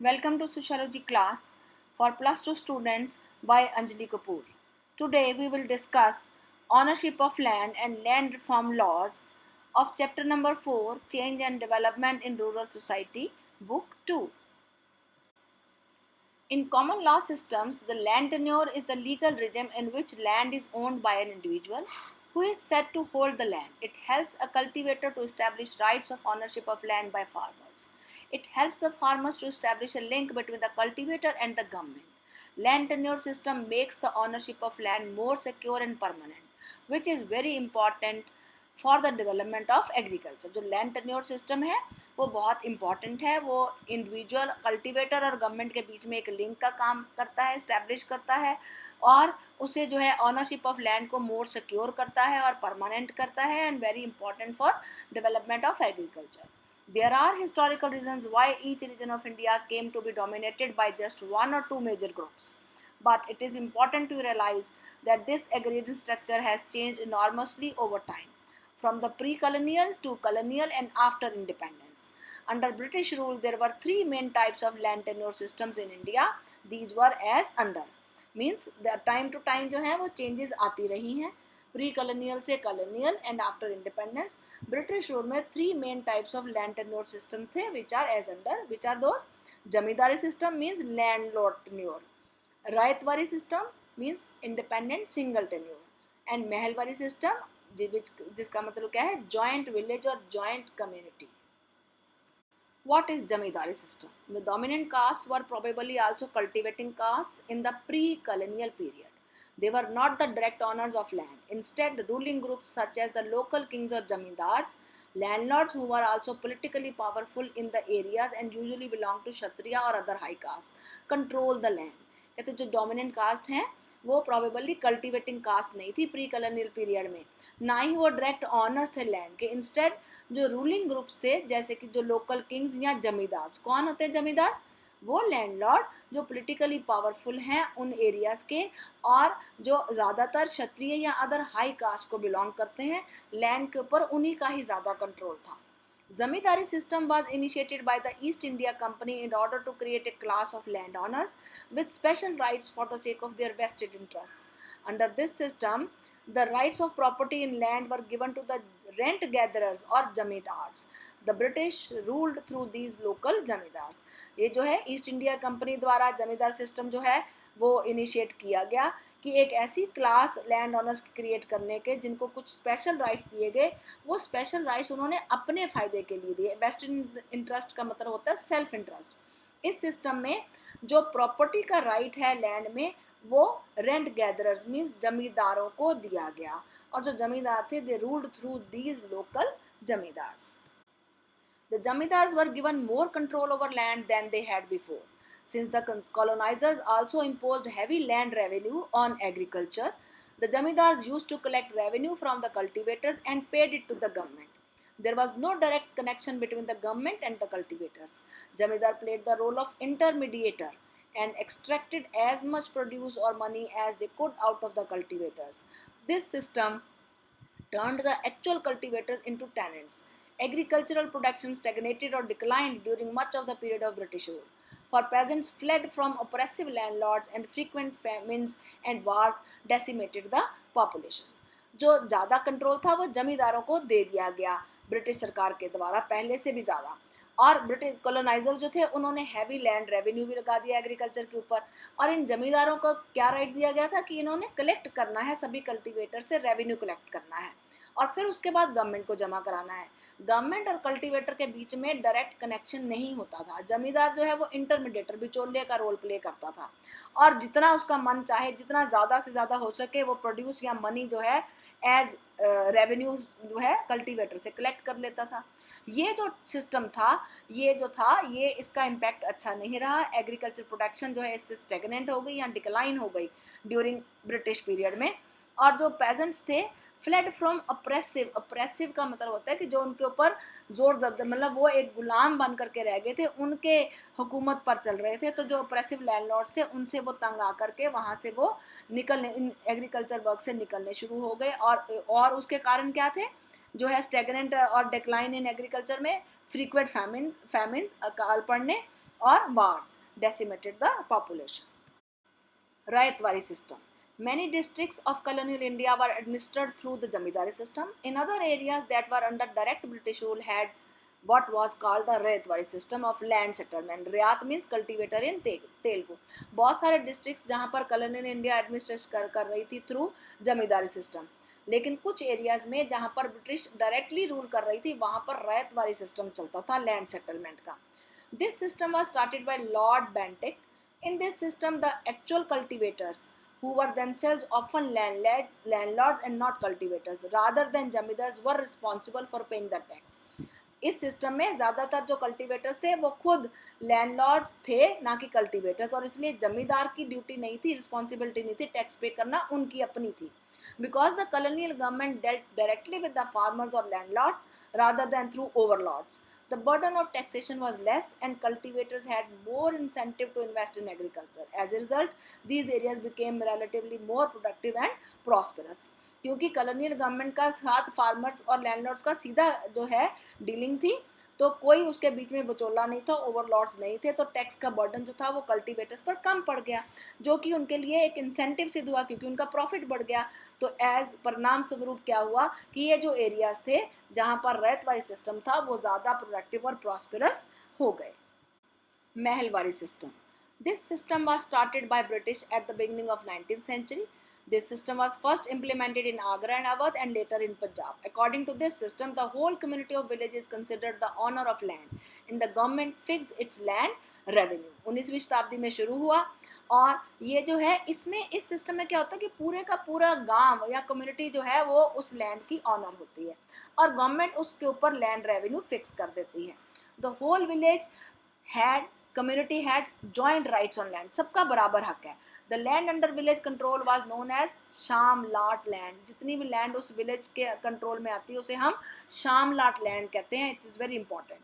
Welcome to Sociology class for plus 2 students by Anjali Kapoor. Today we will discuss ownership of land and land reform laws of chapter number 4, Change and Development in Rural Society, book 2. In common law systems, the land tenure is the legal regime in which land is owned by an individual who is said to hold the land. It helps a cultivator to establish rights of ownership of land by farmers. It helps the farmers to establish a link between the cultivator and the government. Land tenure system makes the ownership of land more secure and permanent, which is very important for the development of agriculture. जो land tenure system है वो बहुत important है. वो individual cultivator और government के बीच में एक लिंक का काम करता है, इस्टेब्लिश करता है और उसे जो है ऑनरशिप ऑफ लैंड को मोर सिक्योर करता है और परमानेंट करता है and very important for development of agriculture. There are historical reasons why each region of India came to be dominated by just one or two major groups. But it is important to realize that this agrarian structure has changed enormously over time, from the pre-colonial to colonial and after independence. Under British rule, there were three main types of land tenure systems in India. These were as under. Means the time to time जो है वो changes आती रही हैं. Pre colonial से colonial and after independence British rule में three main types of land tenure system थे which are as under. Which are those? Zamindari system means land lord tenure, ryotwari system means independent single tenure and mahalwari system जिसका मतलब क्या है joint village और joint community. What is Jamidari system? The dominant castes were probably also cultivating castes in the pre-colonial period. They were not the direct owners of land. Instead, ruling groups such as the local kings or zamindars, landlords who were also politically powerful in the areas and usually belonged to Kshatriya or other high castes, control the land. कहते जो dominant caste हैं वो probably cultivating caste नहीं थी pre colonial period में, ना ही वो direct honours थे लैंड के. इंस्टेड जो रूलिंग ग्रुप्स थे जैसे कि जो लोकल किंग्स या जमींदार. कौन होते हैं जमींदार? वो लैंडलॉर्ड जो पॉलिटिकली पावरफुल हैं उन एरियाज के और जो ज़्यादातर क्षत्रिय या अदर हाई कास्ट को बिलोंग करते हैं. लैंड के ऊपर उन्हीं का ही ज़्यादा कंट्रोल था. Zamindari system was initiated by the East India Company in order to create a class of landowners with special rights for the sake of their vested interests. Under this system, the rights of property in land were given to the rent gatherers or zamindars. The British ruled through these local zamindars. ये जो है east India company द्वारा जमींदार system जो है वो initiate किया गया कि एक ऐसी क्लास लैंड ओनर्स क्रिएट करने के जिनको कुछ स्पेशल राइट्स दिए गए. वो स्पेशल राइट्स उन्होंने अपने फ़ायदे के लिए दिए. वेस्टेड इंटरेस्ट का मतलब होता है सेल्फ इंटरेस्ट. इस सिस्टम में जो प्रॉपर्टी का राइट है लैंड में वो रेंट गैदरर्स मीन्स जमींदारों को दिया गया और जो जमींदार थे दे ruled through these local zamindars. The zamindars were given more control over land than they had before. Since the colonizers also imposed heavy land revenue on agriculture, the zamindars used to collect revenue from the cultivators and paid it to the government. There was no direct connection between the government and the cultivators. Zamindar played the role of intermediator and extracted as much produce or money as they could out of the cultivators. This system turned the actual cultivators into tenants. Agricultural production stagnated or declined during much of the period of British rule. For peasants fled from oppressive landlords and frequent famines and wars decimated the population. जो ज़्यादा control था वो जमींदारों को दे दिया गया British सरकार के द्वारा पहले से भी ज़्यादा. और ब्रिटिश कॉलोनाइजर जो थे उन्होंने हैवी लैंड रेवेन्यू भी लगा दिया एग्रीकल्चर के ऊपर. और इन जमींदारों को क्या राइट दिया गया था कि इन्होंने कलेक्ट करना है, सभी कल्टीवेटर से रेवेन्यू कलेक्ट करना है और फिर उसके बाद गवर्नमेंट को जमा कराना है. गवर्नमेंट और कल्टीवेटर के बीच में डायरेक्ट कनेक्शन नहीं होता था. जमींदार जो है वो इंटरमीडिएटर बिचौलिए का रोल प्ले करता था और जितना उसका मन चाहे जितना ज़्यादा से ज़्यादा हो सके वो प्रोड्यूस या मनी जो है एज रेवेन्यू जो है कल्टीवेटर से कलेक्ट कर लेता था. ये जो सिस्टम था ये इसका इम्पैक्ट अच्छा नहीं रहा. एग्रीकल्चर प्रोडक्शन जो है इससे स्टेगनेंट हो गई या डिक्लाइन हो गई ड्यूरिंग ब्रिटिश पीरियड में. और जो पेजेंट्स थे फ्लेड फ्रॉम अप्रेसिव. अप्रेसिव का मतलब होता है कि जो उनके ऊपर जोर दर्द मतलब वो एक गुलाम बन करके रह गए थे, उनके हुकूमत पर चल रहे थे. तो जो अप्रेसिव लैंडलॉर्ड से उनसे वो तंग आकर के वहाँ से वो निकलने एग्रीकल्चर वर्क से निकलने शुरू हो गए. और उसके कारण क्या थे जो है स्टेगनेंट और डिक्लाइन इन एग्रीकल्चर में फ्रीक्वेंट फैमिन्स अकाल पड़ने or wars decimated the population. Rayatwari system. Many districts of colonial India were administered through the Jamidari system. In other areas that were under direct British rule had what was called the Rayatwari system of land settlement. Rayat means cultivator in Telugu. बहुत सारे districts जहाँ पर colonial India administration कर रही थी through जमींदारी system. लेकिन कुछ areas में जहाँ पर ब्रिटिश डायरेक्टली रूल कर रही थी वहाँ पर रैयतवारी सिस्टम चलता था लैंड सेटलमेंट का. This system was started by Lord Bentinck. In this system, the actual cultivators, who were themselves often landlords and not cultivators, rather than jamidars, were responsible for paying the tax. इस system में ज़्यादातर जो cultivators थे वो खुद landlords थे, ना कि कल्टीवेटर्स, और इसलिए जमींदार की ड्यूटी नहीं थी, रिस्पॉन्सिबिलिटी नहीं थी, टैक्स पे करना उनकी अपनी थी. Because the colonial government dealt directly with the farmers और landlords rather than through overlords. The burden of taxation was less and cultivators had more incentive to invest in agriculture. As a result, these areas became relatively more productive and prosperous. क्योंकि colonial government का साथ farmers और landlords का सीधा जो है dealing थी, तो कोई उसके बीच में बचोला नहीं था, ओवरलॉर्ड्स नहीं थे, तो टैक्स का बर्डन जो था वो कल्टीवेटर्स पर कम पड़ गया, जो कि उनके लिए एक इंसेंटिव सिद्ध हुआ क्योंकि उनका प्रॉफिट बढ़ गया. तो एज परिणाम स्वरूप क्या हुआ कि ये जो एरियाज थे जहाँ पर रैयतवारी सिस्टम था वो ज़्यादा प्रोडक्टिव और प्रॉस्पेरस हो गए. Mahalwari system. This system was started by British at the beginning of 19th century. This system was first implemented in Agra and Awadh and later in Punjab. According to this system, the whole community of village is considered the owner of land, and the government fixed its land revenue. 19वीं शताब्दी में शुरू हुआ और ये जो है इसमें इस सिस्टम में क्या होता है कि पूरे का पूरा गांव या कम्युनिटी जो है वो उस लैंड की ऑनर होती है और गवर्नमेंट उसके ऊपर लैंड रेवेन्यू फिक्स कर देती है. The whole village had community had joint rights on land. सबका बराबर हक है. The land under village control was known as shamlat land. जितनी भी लैंड उस विलेज के कंट्रोल में आती है उसे हम शाम लाट लैंड कहते हैं. It is very important.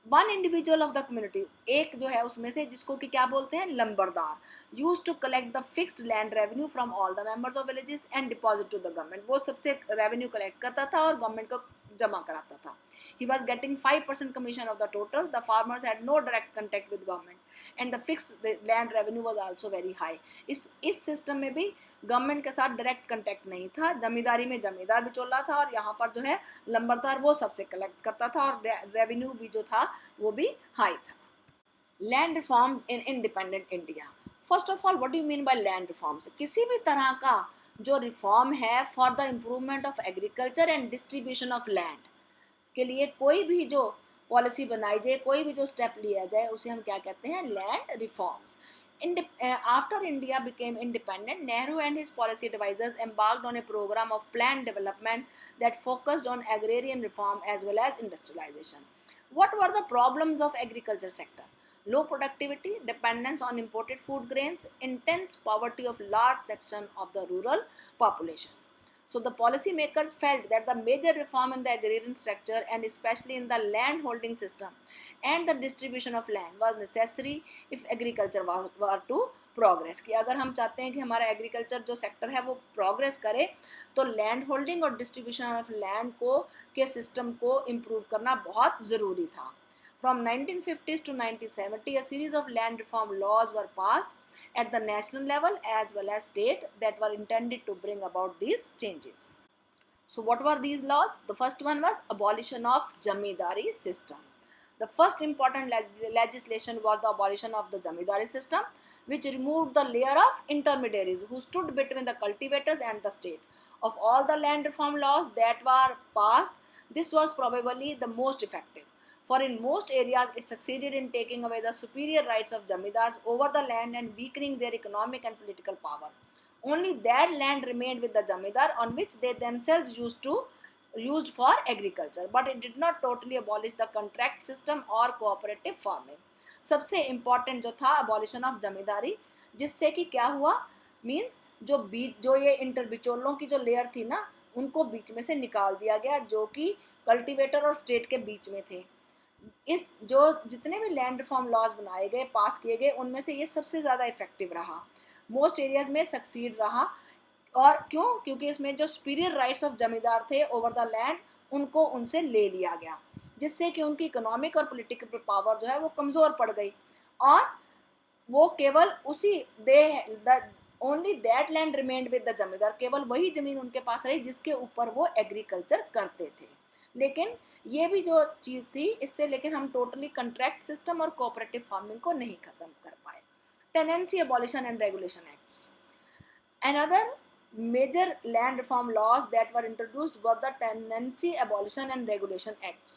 One individual of the community, एक जो है उसमें से जिसको कि क्या बोलते हैं lambardar, used to collect the fixed land revenue from all the members of villages and deposit to the government. वो सबसे रेवेन्यू कलेक्ट करता था और गवर्नमेंट को जमा कराता था. He was getting 5% commission of the total. The farmers had no direct contact with government and the fixed land revenue was also very high. इस सिस्टम में भी गवर्नमेंट के साथ डायरेक्ट कंटेक्ट नहीं था. जमींदारी में जमींदार बिचौला था और यहाँ पर जो है लंबरदार वो सबसे कलेक्ट करता था और रेवेन्यू भी जो था वो भी हाई था. Land reforms in independent India. First of all, what do you mean by land reforms? किसी भी तरह का जो रिफॉर्म है for the improvement of agriculture and distribution of land के लिए कोई भी जो पॉलिसी बनाई जाए, कोई भी जो स्टेप लिया जाए, उसे हम क्या कहते हैं? Land reforms. After India became independent, Nehru and his policy advisors embarked on a program of planned development that focused on agrarian reform as well as industrialization. What were the problems of agriculture sector? Low productivity, dependence on imported food grains, intense poverty of large section of the rural population. So the policy makers felt that the major reform in the agrarian structure and especially in the land holding system and the distribution of land was necessary if agriculture were to progress. कि अगर हम चाहते हैं कि हमारा agriculture जो sector है वो प्रोग्रेस करे तो लैंड होल्डिंग और डिस्ट्रीब्यूशन ऑफ लैंड को के सिस्टम को इम्प्रूव करना बहुत ज़रूरी था. From 1950s to 1970, a series of land reform laws were passed at the national level as well as state that were intended to bring about these changes. So what were these laws? The first one was abolition of Jamidari system. The first important legislation was the abolition of the Jamidari system, which removed the layer of intermediaries who stood between the cultivators and the state. Of all the land reform laws that were passed, this was probably the most effective. For in most areas, it succeeded in taking away the superior rights of jamidars over the land and weakening their economic and political power. Only that land remained with the jamidar on which they themselves used for agriculture, but it did not totally abolish the contract system or cooperative farming. सबसे important जो था abolition of जमींदारी, जिससे कि क्या हुआ means जो ये inter बिचौलों की जो लेयर थी ना उनको बीच में से निकाल दिया गया जो कि कल्टीवेटर और स्टेट के बीच में थे. इस जो जितने भी लैंड रिफॉर्म लॉज बनाए गए पास किए गए उनमें से ये सबसे ज़्यादा इफेक्टिव रहा, मोस्ट एरियाज में सक्सीड रहा. और क्यों? क्योंकि इसमें जो सुपीरियर राइट्स ऑफ जमींदार थे ओवर द लैंड उनको उनसे ले लिया गया, जिससे कि उनकी इकोनॉमिक और पॉलिटिकल पावर जो है वो कमज़ोर पड़ गई. और वो केवल उसी they only that land remained with the जमींदार, केवल वही जमीन उनके पास रही जिसके ऊपर वो एग्रीकल्चर करते थे। लेकिन ये भी जो चीज़ थी इससे, लेकिन हम टोटली कंट्रैक्ट सिस्टम और कोऑपरेटिव फार्मिंग को नहीं खत्म कर पाए। Tenancy abolition and regulation acts. Another major land reform laws that were introduced were the Tenancy Abolition and Regulation Acts.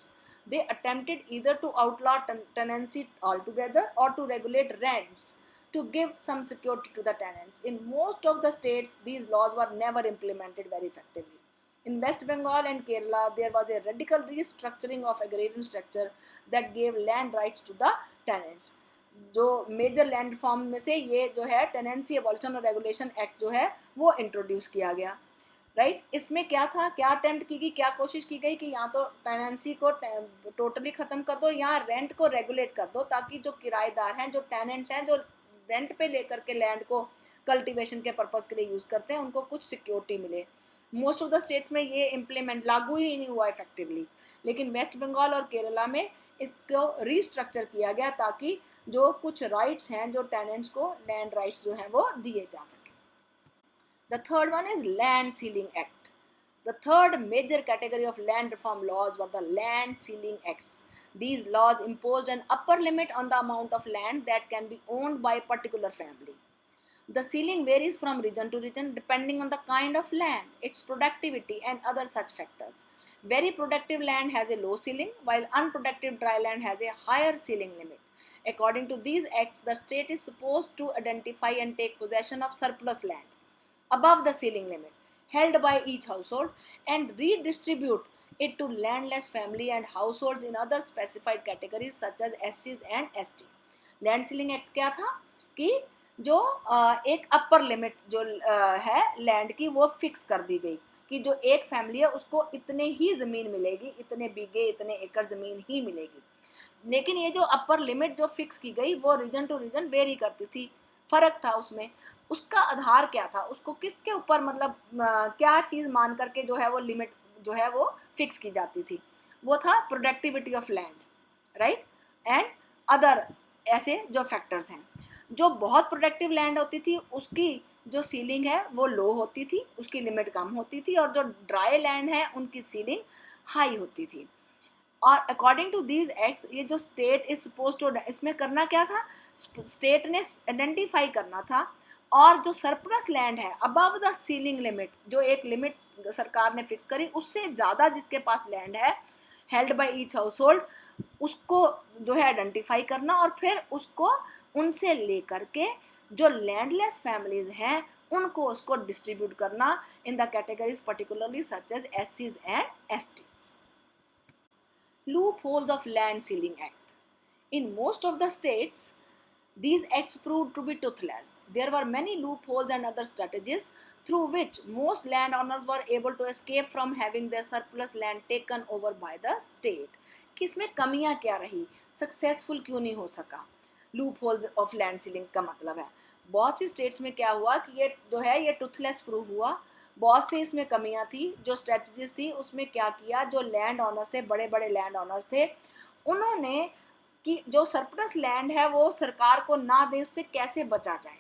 They attempted either to outlaw tenancy altogether or to regulate rents to give some security to the tenants. In most of the states, these laws were never implemented very effectively. In West Bengal and Kerala, there was a radical restructuring of agrarian structure that gave land rights to the tenants. जो major land reform में से ये जो है tenancy abolition और regulation act जो है वो इंट्रोड्यूस किया गया, राइट। इसमें क्या था, क्या अटेम्प्ट की गई, क्या कोशिश की गई कि या तो टेनेंसी को टोटली ख़त्म कर दो या रेंट को रेगुलेट कर दो, ताकि जो किराएदार हैं, जो टेनेंट्स हैं, जो रेंट पे लेकर के लैंड को कल्टीवेशन के पर्पज़ के लिए यूज़ करते हैं, उनको कुछ सिक्योरिटी मिले। मोस्ट ऑफ द स्टेट्स में ये इम्प्लीमेंट लागू ही नहीं हुआ इफेक्टिवली, लेकिन वेस्ट बंगाल और केरला में इसको रीस्ट्रक्चर किया गया ताकि जो कुछ राइट्स हैं, जो टेनेंट्स को लैंड राइट्स जो हैं वो दिए जा सके। The third one is land ceiling act. The third major category of land reform laws were the land ceiling acts. These laws imposed an upper limit on the amount of land that can be owned by a particular family. The ceiling varies from region to region depending on the kind of land, its productivity, and other such factors. Very productive land has a low ceiling, while unproductive dry land has a higher ceiling limit. According to these acts, the state is supposed to identify and take possession of surplus land above the ceiling limit held by each household and redistribute it to landless family and households in other specified categories such as SCs and ST. Land ceiling act क्या था कि जो एक upper limit जो है land की वो fix कर दी गई कि जो एक फैमिली है उसको इतने ही ज़मीन मिलेगी, इतने बीघे, इतने एकड़ ज़मीन ही मिलेगी। लेकिन ये जो अपर लिमिट जो फिक्स की गई वो रीजन टू रीजन वेरी करती थी, फ़र्क था उसमें। उसका आधार क्या था, उसको किसके ऊपर मतलब क्या चीज़ मान करके जो है वो लिमिट जो है वो फिक्स की जाती थी, वो था productivity of land, right, and other ऐसे जो फैक्टर्स हैं। जो बहुत प्रोडक्टिव लैंड होती थी उसकी जो सीलिंग है वो लो होती थी, उसकी लिमिट कम होती थी, और जो ड्राई लैंड है उनकी सीलिंग हाई होती थी। और अकॉर्डिंग टू दीज एक्ट्स ये जो स्टेट इज सपोज टू, इसमें करना क्या था, स्टेट ने आइडेंटिफाई करना था, और जो सरप्लस लैंड है अबव द सीलिंग लिमिट, जो एक लिमिट सरकार ने फिक्स करी, उससे ज़्यादा जिसके पास लैंड है held by each house hold, उसको जो है आइडेंटिफाई करना और फिर उसको उनसे लेकर के जो लैंडलेस फैमिलीज हैं उनको उसको डिस्ट्रीब्यूट करना in the categories particularly such as SCs and STs. Loopholes of Land Ceiling Act. In most of the states, these acts proved to be toothless. There were many loopholes and other strategies through which most landowners were able to escape from having their surplus land taken over by the state. कि इसमें कमियां क्या रही, successful क्यों नहीं हो सका। Loop holes of land ceiling का मतलब है बहुत सी स्टेट्स में क्या हुआ कि ये जो है ये टूथलेस प्रूव हुआ, बहुत सी इसमें कमियां थी। जो स्ट्रेटजीज थी उसमें क्या किया, जो लैंड ऑनर्स थे, बड़े बड़े लैंड ऑनर्स थे, उन्होंने कि जो सरप्लस लैंड है वो सरकार को ना दे, उससे कैसे बचा जाए।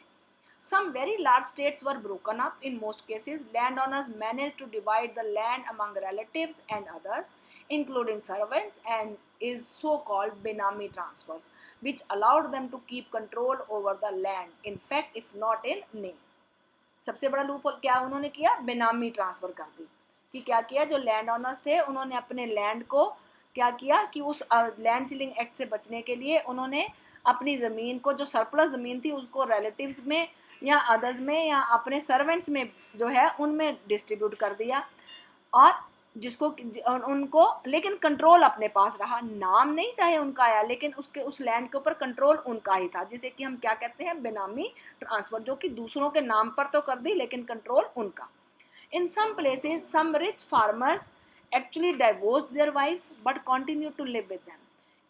Some very large states were broken up. In most cases, landowners managed to divide the land among relatives and others, including servants, and is so-called Benami transfers, which allowed them to keep control over the land, in fact, if not in name. सबसे बड़ा loop hole क्या उन्होंने किया, बेनामी transfer कर दी। कि क्या किया, जो लैंड ऑनर्स थे उन्होंने अपने लैंड को क्या किया कि उस लैंड सीलिंग एक्ट से बचने के लिए उन्होंने अपनी ज़मीन को, जो सरप्लस ज़मीन थी, उसको रिलेटिव्स में या अदर्स में या अपने सर्वेंट्स में जो है उनमें डिस्ट्रीब्यूट कर दिया, और जिसको उनको लेकिन कंट्रोल अपने पास रहा, नाम नहीं चाहे उनका आया लेकिन उसके उस लैंड के ऊपर कंट्रोल उनका ही था, जिसे कि हम क्या कहते हैं, बेनामी ट्रांसफ़र, जो कि दूसरों के नाम पर तो कर दी लेकिन कंट्रोल उनका। In some places some rich farmers actually divorced their wives but continued to live with them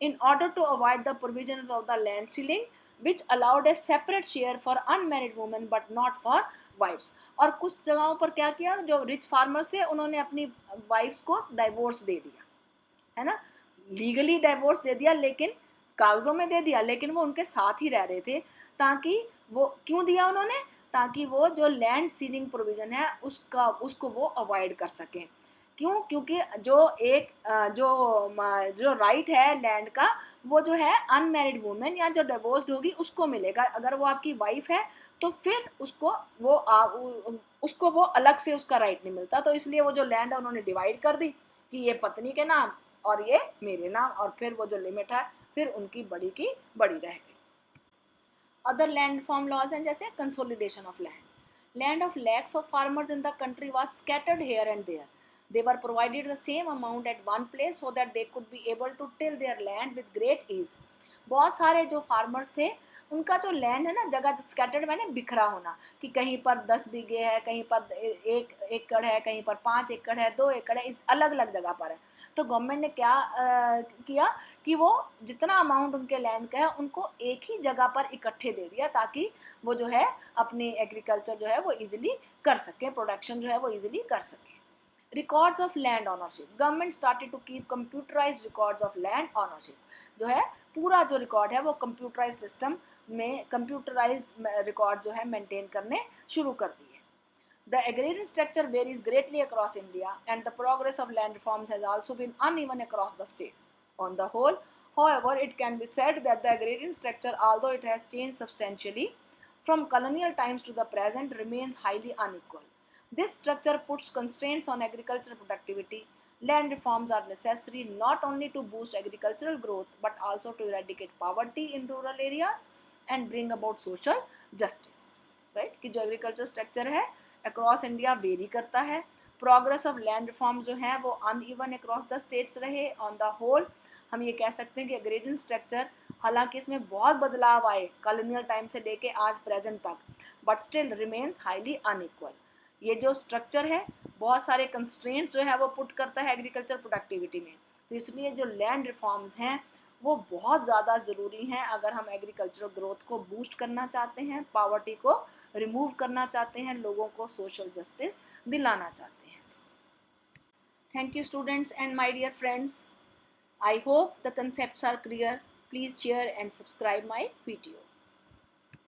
in order to avoid the provisions of the land ceiling which allowed a separate share for unmarried women but not for wives. और कुछ जगहों पर क्या किया, जो rich farmers थे उन्होंने अपनी वाइफ्स को डाइवोर्स दे दिया, है ना, लीगली डाइवोर्स दे दिया, लेकिन कागजों में दे दिया, लेकिन वो उनके साथ ही रह रहे थे, ताकि वो क्यों दिया उन्होंने, ताकि वो जो लैंड सीलिंग प्रोविजन है उसको वो अवॉइड कर सकें। क्यों? क्योंकि जो राइट है लैंड का, वो जो है अनमैरिड वुमेन या जो डिवोर्स्ड होगी उसको मिलेगा। अगर वो आपकी वाइफ है तो फिर उसको वो अलग से उसका राइट नहीं मिलता। तो इसलिए वो जो लैंड है उन्होंने डिवाइड कर दी कि ये पत्नी के नाम और ये मेरे नाम, और फिर वो जो लिमिट है फिर उनकी बड़ी की बड़ी रह गई। अदर लैंड रिफॉर्म लॉज हैं जैसे consolidation of land. Land of lakhs of farmers in the country was scattered here and there. They were provided the same amount at one place so that they could be able to till their land with great ease. बहुत सारे जो farmers थे उनका जो land है ना, जगह scattered मैंने बिखरा होना, कि कहीं पर 10 बीघे है, कहीं पर 1 एकड़ है, कहीं पर 5 एकड़ है, 2 एकड़ है, इस अलग अलग जगह पर है। तो गवर्नमेंट ने क्या किया कि वो जितना अमाउंट उनके लैंड का है उनको एक ही जगह पर इकट्ठे दे दिया, ताकि वो जो है अपनी एग्रीकल्चर जो है वो इजीली कर सके, प्रोडक्शन जो है वो इजीली कर सके। Records of land ownership, government started to keep computerized records of land ownership. जो है पूरा जो रिकॉर्ड है वो कंप्यूटराइज सिस्टम में कंप्यूटराइज्ड रिकॉर्ड जो है मेंटेन करने शुरू कर दिए। The agrarian structure varies greatly across India, and the progress of land reforms has also been uneven across the state. On the whole, however, it can be said that the agrarian structure, although it has changed substantially from colonial times to the present, remains highly unequal. This structure puts constraints on agricultural productivity. Land reforms are necessary not only to boost agricultural growth but also to eradicate poverty in rural areas and bring about social justice. Right? कि जो agricultural structure है across India very करता है। Progress of land reform जो है वो uneven across the states रहे। On the whole हम ये कह सकते हैं कि एग्रेरियन स्ट्रक्चर, हालांकि इसमें बहुत बदलाव आए कॉलोनियल टाइम से लेके आज प्रेजेंट तक, but still remains highly unequal. ये जो स्ट्रक्चर है बहुत सारे कंस्ट्रेंट्स जो है वो पुट करता है एग्रीकल्चर प्रोडक्टिविटी में। तो इसलिए जो लैंड रिफॉर्म्स हैं वो बहुत ज़्यादा ज़रूरी हैं अगर हम एग्रीकल्चरल ग्रोथ को बूस्ट करना चाहते हैं, पावर्टी को रिमूव करना चाहते हैं, लोगों को सोशल जस्टिस दिलाना चाहते हैं। Thank you students and my dear friends, I hope the concepts are clear. Please share and subscribe my video.